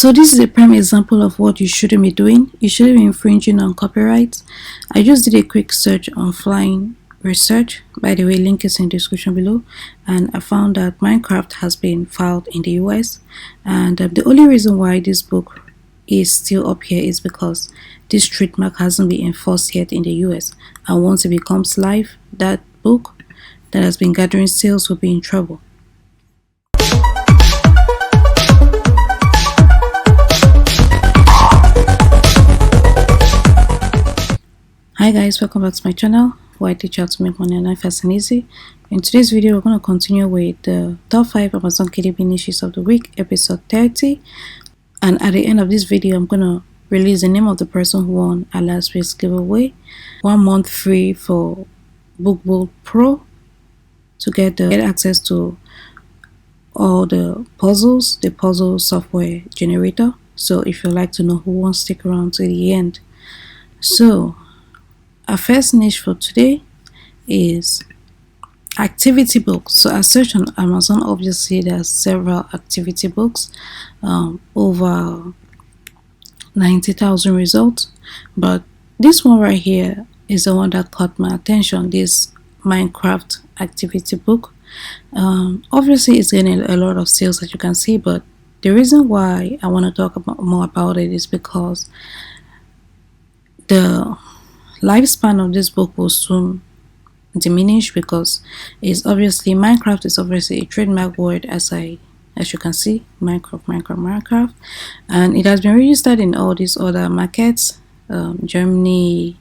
So this is a prime example of what you shouldn't be doing. You shouldn't be infringing on copyright. I just did a quick search on flying research. By the way, link is in the description below, and I found that Minecraft has been filed in the US, and the only reason why this book is still up here is because this trademark hasn't been enforced yet in the US, and once it becomes live, that book that has been gathering sales will be in trouble. Hi guys, welcome back to my channel where I teach you how to make money online fast and easy. In today's video, we're going to continue with the top 5 Amazon KDP niches of the week, episode 30. And at the end of this video, I'm going to release the name of the person who won our last week's giveaway. 1 month free for bookbolt Pro to get access to all the puzzles, the puzzle software generator. So if you'd like to know who won, stick around to the end. So our first niche for today is activity books. So I searched on Amazon. Obviously there are several activity books, over 90,000 results, but this one right here is the one that caught my attention, this Minecraft activity book. Obviously it's getting a lot of sales, as you can see, but the reason why I want to talk more about it is because the lifespan of this book will soon diminish, because it's obviously Minecraft is obviously a trademark word, as you can see, Minecraft, and it has been registered in all these other markets, Germany.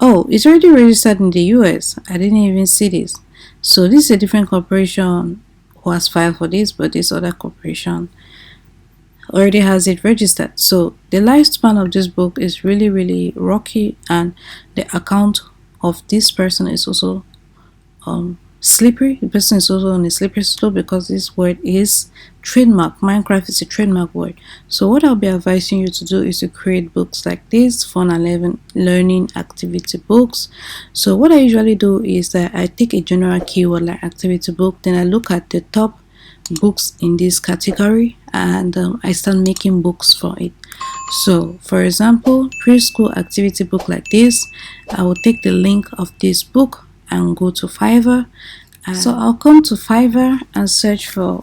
Oh, it's already registered in the US. I didn't even see this. So this is a different corporation who has filed for this, but this other corporation already has it registered. So the lifespan of this book is really rocky, and the account of this person is also slippery. The person is also on a slippery slope because this word is trademark. Minecraft is a trademark word. So what I'll be advising you to do is to create books like this, fun and learning activity books. So what I usually do is that I take a general keyword like activity book, then I look at the top books in this category, and I start making books for it. So for example, preschool activity book like this, I will take the link of this book and go to Fiverr. So I'll come to Fiverr and search for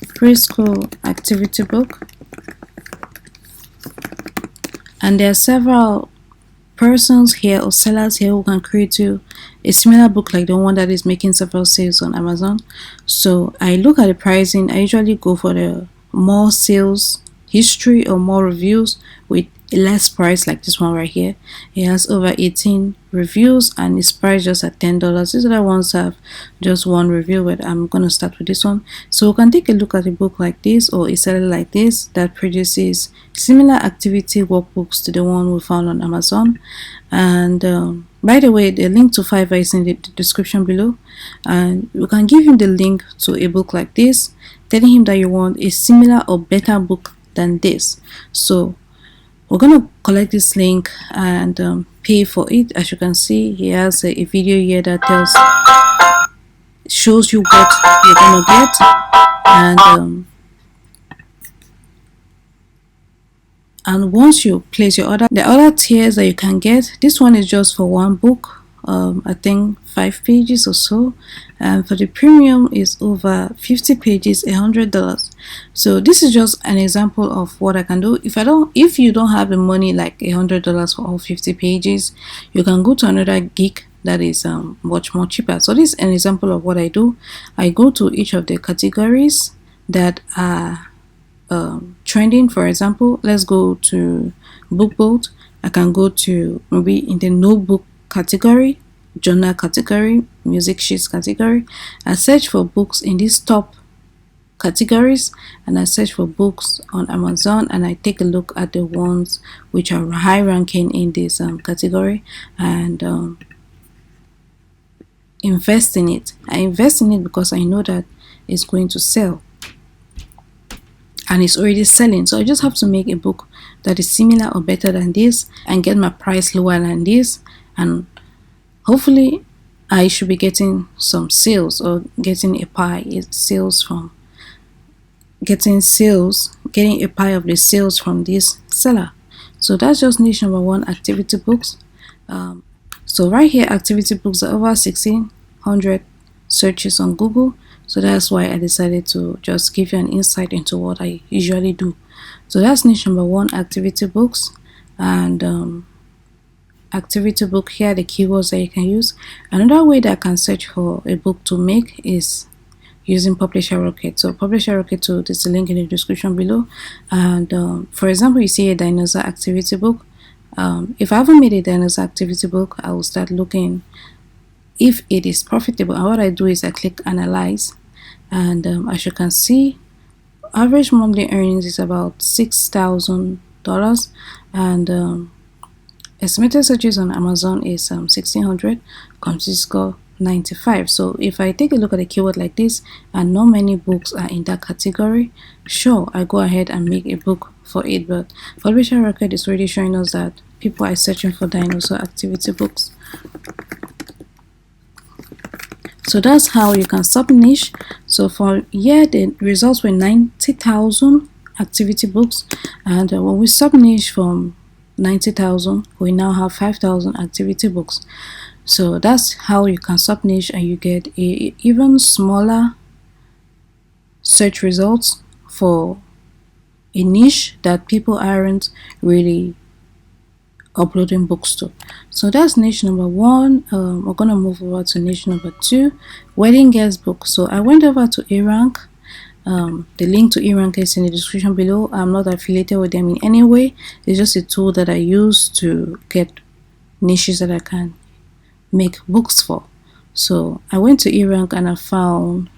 preschool activity book, and there are several persons here or sellers here who can create you a similar book like the one that is making several sales on Amazon. So I look at the pricing. I usually go for the more sales history or more reviews with a less price, like this one right here. It has over 18 reviews and it's priced just at $10. These other ones have just one review, but I'm gonna start with this one. So we can take a look at a book like this or a seller like this that produces similar activity workbooks to the one we found on Amazon. And by the way, the link to Fiverr is in the description below, and you can give him the link to a book like this, telling him that you want a similar or better book than this. So we're gonna collect this link and pay for it. As you can see, he has a video here that shows you what you're gonna get, and once you place your order, the other tiers that you can get, this one is just for one book, I think 5 pages or so, and for the premium is over 50 pages, $100. So this is just an example of what I can do. If you don't have the money like $100 for all 50 pages, you can go to another gig that is much more cheaper. So this is an example of what I do. I go to each of the categories that are trending. For example, let's go to bookbolt. I can go to maybe in the notebook category, journal category, music sheets category. I search for books in these top categories, and I search for books on Amazon, and I take a look at the ones which are high ranking in this category, and invest in it. I invest in it because I know that it's going to sell, and it's already selling. So I just have to make a book that is similar or better than this and get my price lower than this, and hopefully I should be getting some sales or getting a pie sales from getting sales, getting a pie of the sales from this seller. So that's just niche number one, activity books. So right here, activity books are over 1600 searches on Google. So that's why I decided to just give you an insight into what I usually do. So that's niche number one, activity books. And activity book, here are the keywords that you can use. Another way that I can search for a book to make is using Publisher Rocket. So Publisher Rocket, so there's a link in the description below. And for example, you see a dinosaur activity book. If I haven't made a dinosaur activity book, I will start looking if it is profitable. And what I do is I click analyze, and as you can see, average monthly earnings is about $6,000, and estimated searches on Amazon is 1600, complete score 95. So if I take a look at a keyword like this and not many books are in that category, sure, I go ahead and make a book for it. But Publisher Rocket is already showing us that people are searching for dinosaur activity books. So that's how you can sub niche. So for here, the results were 90,000 activity books, and when we sub niche from 90,000, we now have 5,000 activity books. So that's how you can sub niche, and you get a even smaller search results for a niche that people aren't really uploading books to. So that's niche number one. We're gonna move over to niche number two, wedding guest book. So I went over to eRank. The link to eRank is in the description below. I'm not affiliated with them in any way. It's just a tool that I use to get niches that I can make books for. So I went to eRank and I found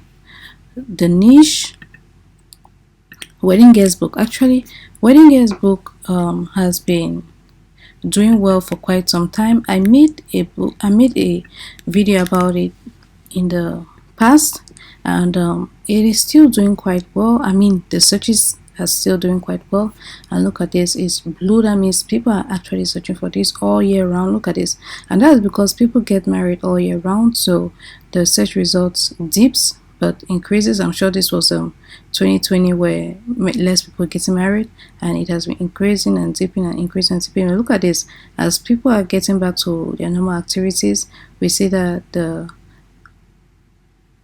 the niche wedding guest book. Actually, wedding guest book has been doing well for quite some time. I made a video about it in the past, and it is still doing quite well. I mean, the searches are still doing quite well. And look at this, it's blue. That means people are actually searching for this all year round. Look at this, and that's because people get married all year round, so the search results dips but increases. I'm sure this was 2020 where less people getting married, and it has been increasing and dipping and increasing and dipping. Look at this, as people are getting back to their normal activities, we see that the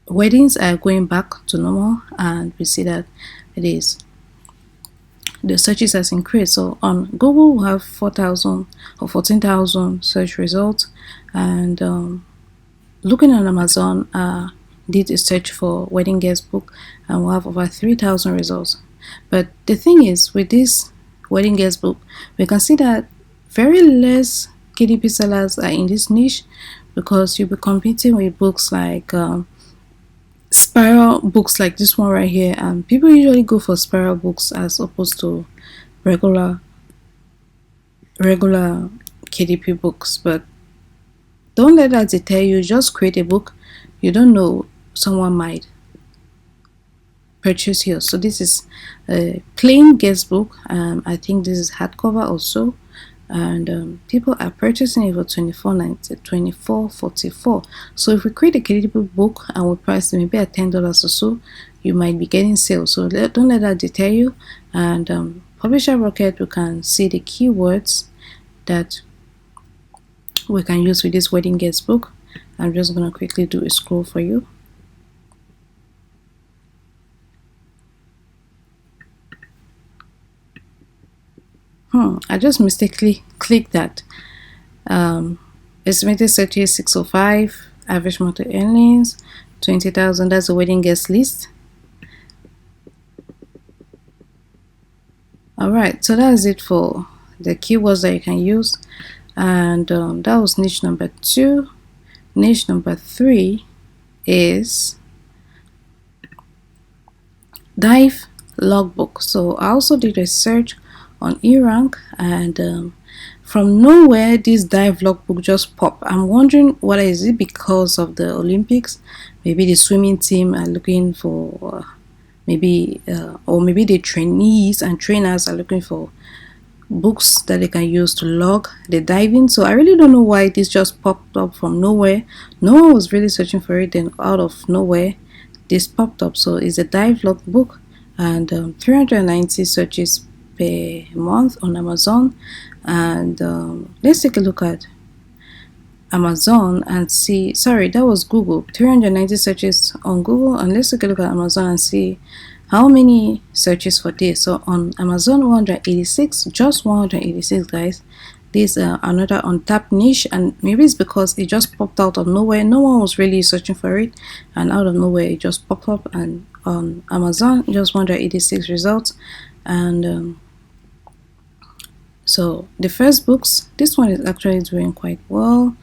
weddings are going back to normal, and we see that it is the searches has increased. So on Google we have 4,000 or 14,000 search results, and looking at Amazon, did a search for wedding guest book, and we'll have over 3,000 results. But the thing is, with this wedding guest book, we can see that very less KDP sellers are in this niche, because you'll be competing with books like spiral books like this one right here, and people usually go for spiral books as opposed to regular KDP books. But don't let that deter you. Just create a book. You don't know, someone might purchase yours. So this is a plain guest book. I think this is hardcover also, and people are purchasing it for $24.44. So if we create a KDP book and we price it maybe at $10 or so, you might be getting sales. So don't let that deter you. And Publisher Rocket, we can see the keywords that we can use with this wedding guest book. I'm just gonna quickly do a scroll for you. I just mistakenly clicked that. Estimated searches 605, average monthly earnings 20,000. That's the wedding guest list. Alright, so that's it for the keywords that you can use, and that was niche number two. Niche number three is dive logbook. So I also did a search on eRank, and from nowhere this dive logbook just popped. I'm wondering, what is it? Because of the Olympics? Maybe the swimming team are looking for or maybe the trainees and trainers are looking for books that they can use to log the diving. So I really don't know why this just popped up from nowhere. No one was really searching for it, then out of nowhere this popped up. So it's a dive log book, and 390 searches per month on Amazon. And let's take a look at Amazon and see, sorry, that was Google, 390 searches on Google. And let's take a look at Amazon and see how many searches for this. So on Amazon, 186, just 186, guys. This another untapped niche, and maybe it's because it just popped out of nowhere. No one was really searching for it, and out of nowhere it just popped up. And on Amazon, just 186 results. And so the first books, this one is actually doing quite well.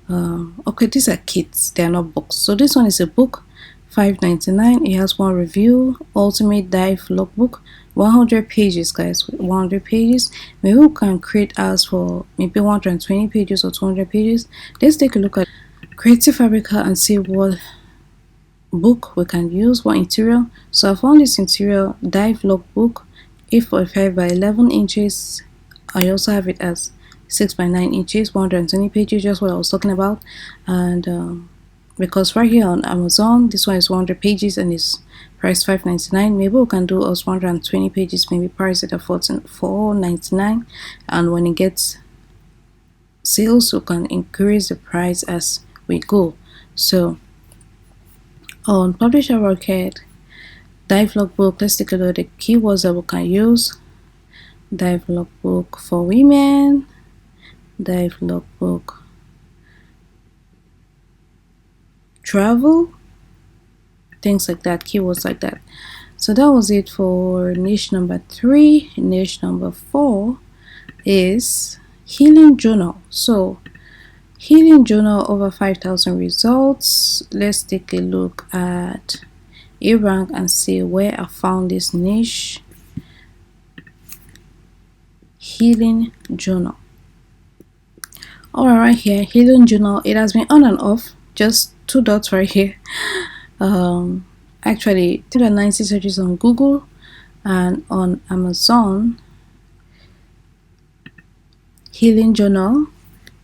Okay, these are kits, they are not books. So this one is a book, $5.99. It has one review, ultimate dive logbook, 100 pages, guys. 100 pages. Maybe we can create ads for maybe 120 pages or 200 pages. Let's take a look at Creative Fabrica and see what book we can use, what interior. So I found this interior dive logbook, 8.5 by 11 inches. I also have it as 6.9 inches, 120 pages, just what I was talking about. And because right here on Amazon, this one is 100 pages and it's priced $5.99. Maybe we can do us 120 pages, maybe price it at $4.99, and when it gets sales, we can increase the price as we go. So on Publisher Rocket, dive logbook, let's take a look at the keywords that we can use. Dive logbook for women, dive logbook travel, things like that, keywords like that. So that was it for niche number 3. Niche number 4 is healing journal. So healing journal, over 5,000 results. Let's take a look at A-Rank and see where I found this niche. Healing journal. Alright, right here, healing journal, it has been on and off, just 2 dots right here. Actually 390 searches on Google, and on Amazon, healing journal,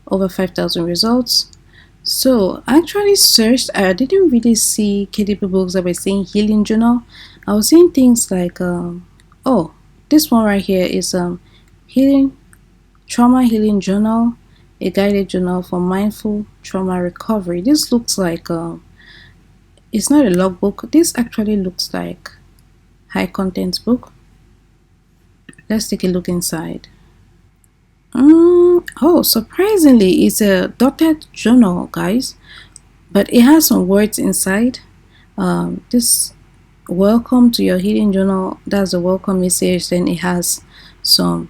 over 5,000 results. So I actually searched, I didn't really see KDP books that were saying healing journal. I was seeing things like oh, this one right here is trauma healing journal, a guided journal for mindful trauma recovery. This looks like it's not a logbook. This actually looks like high content book. Let's take a look inside. Oh, surprisingly, it's a dotted journal, guys, but it has some words inside. This welcome to your healing journal, that's a welcome message. Then it has some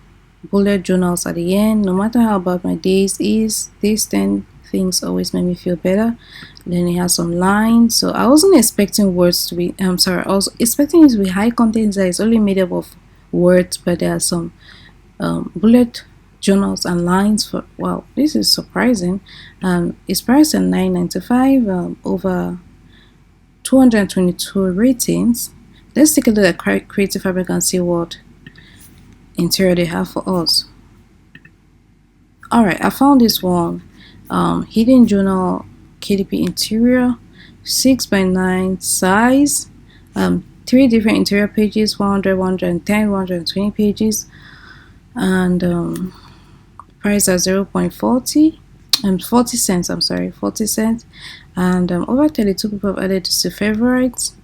bullet journals at the end. No matter how bad my days is, these 10 things always make me feel better. Then it has some lines. So I wasn't expecting words to be I was expecting it to be high content that is only made up of words, but there are some bullet journals and lines for, wow, this is surprising. It's priced at $9.95, over 222 ratings. Let's take a look at Creative Fabric and see what interior they have for us. Alright, I found this one, hidden journal KDP interior, 6x9 size, 3 different interior pages, 100, 110, 120 pages, and price at 0.40 and 40 cents, 40 cents, and over 32 people have added to favorites.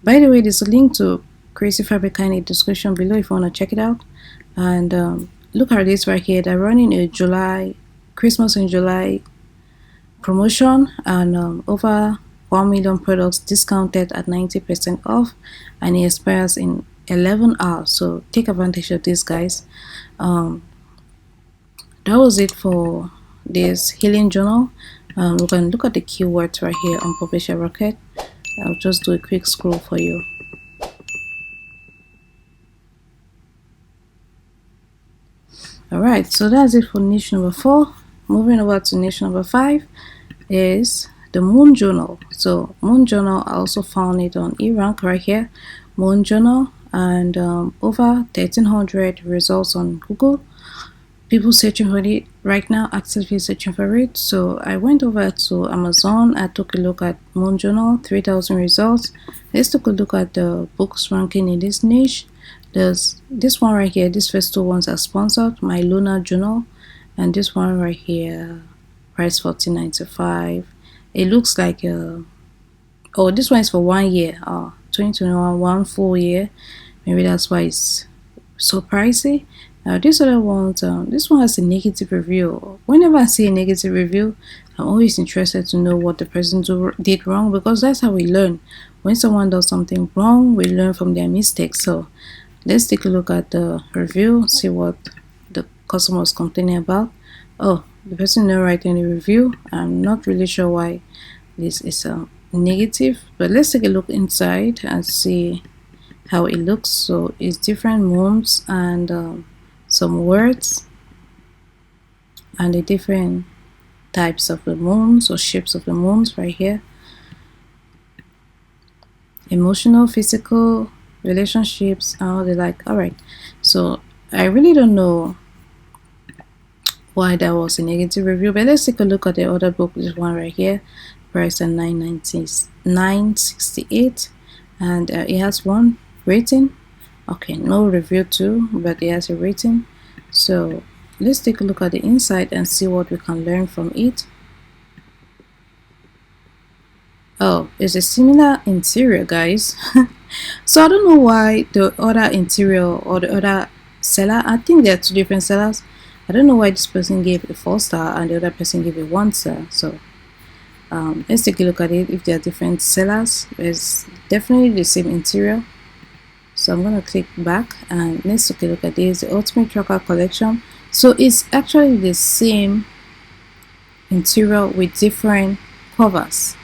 By the way, there's a link to Creative Fabric in the description below if you want to check it out. And look at this right here, they're running a July Christmas in July promotion, and over 1 million products discounted at 90% off, and it expires in 11 hours. So take advantage of this, guys. That was it for this healing journal. We can look at the keywords right here on Publisher Rocket. I'll just do a quick scroll for you. Alright, so that's it for niche number 4. Moving over to niche number 5 is the Moon Journal. So Moon Journal, I also found it on E-Rank right here. Moon Journal, and over 1,300 results on Google. People searching for it, right now actively searching for it. So I went over to Amazon. I took a look at Moon Journal, 3,000 results. Let's take a look at the books ranking in this niche. There's this one right here. These first two ones are sponsored, my Lunar Journal, and this one right here, price $14.95. It looks like oh, this one is for 1 year. 2021, 1 full year. Maybe that's why it's so pricey. This other one, this one has a negative review. Whenever I see a negative review, I'm always interested to know what the person did wrong, because that's how we learn. When someone does something wrong, we learn from their mistakes. So let's take a look at the review, see what the customer was complaining about. Oh, the person didn't write any review. I'm not really sure why this is negative, but let's take a look inside and see how it looks. So it's different moons and some words and the different types of the moons or shapes of the moons right here. Emotional, physical, relationships, and all the like. All right, so I really don't know why that was a negative review, but let's take a look at the other book. This one right here, priced at $9.68, and it has one rating. Okay, no review too, but it has a rating. So let's take a look at the inside and see what we can learn from it. Oh, it's a similar interior, guys. So I don't know why the other interior or the other seller, I think there are two different sellers. I don't know why this person gave a 4-star and the other person gave a 1-star. So let's take a look at it. If they are different sellers, it's definitely the same interior. So I'm going to click back and let's take a look at this, the Ultimate Tracker Collection. So it's actually the same interior with different covers.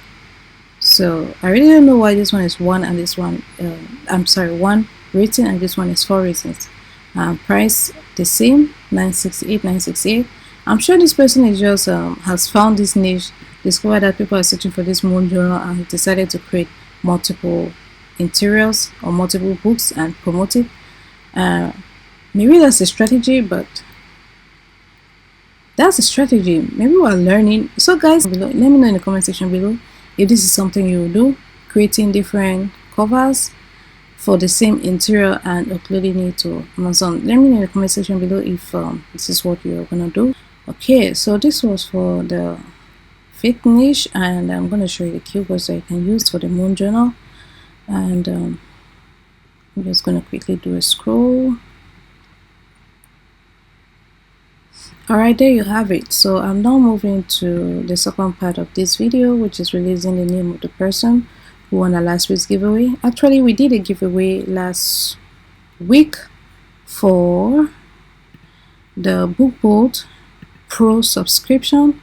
So I really don't know why this one is 1 and this one, 1 rating and this one is 4 ratings. Price the same, $968. I'm sure this person is just has found this niche, discovered that people are searching for this Moon Journal, and decided to create multiple interiors or multiple books and promote it. Maybe that's a strategy, but that's a strategy. Maybe we're learning. So guys, below, let me know in the comment section below if this is something you will do, creating different covers for the same interior and uploading it to Amazon. Let me know in the comment section below if this is what you're gonna do. Okay, so this was for the fifth niche, and I'm gonna show you the keywords that you can use for the Moon Journal. And I'm just gonna quickly do a scroll. Alright, there you have it. So I'm now moving to the second part of this video, which is releasing the name of the person who won the last week's giveaway. Actually, we did a giveaway last week for the bookbolt pro subscription.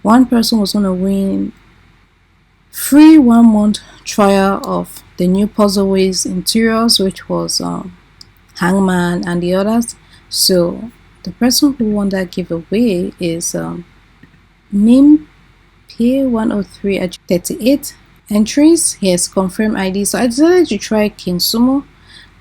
One person was going to win free 1-month trial of the new Puzzleways interiors, which was Hangman and the others. So the person who won that giveaway is Mim P103 at 38 entries. He has confirmed ID. So I decided to try Kinsumo.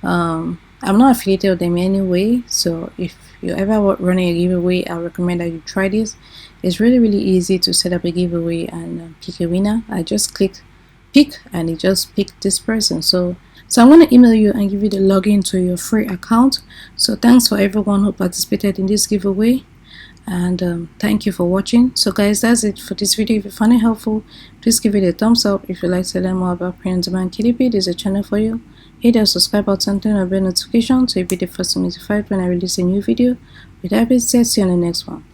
I'm not affiliated with them anyway, so if you're ever running a giveaway, I recommend that you try this. It's really easy to set up a giveaway and pick a winner. I just click pick and it just picked this person. So I'm going to email you and give you the login to your free account. So thanks for everyone who participated in this giveaway, and thank you for watching. So guys, that's it for this video. If you found it helpful, please give it a thumbs up. If you'd like to learn more about print-on-demand KDP, there's a channel for you. Hit the subscribe button, turn on bell notification so you'll be the first to be notified when I release a new video. With that being said, see you on the next one.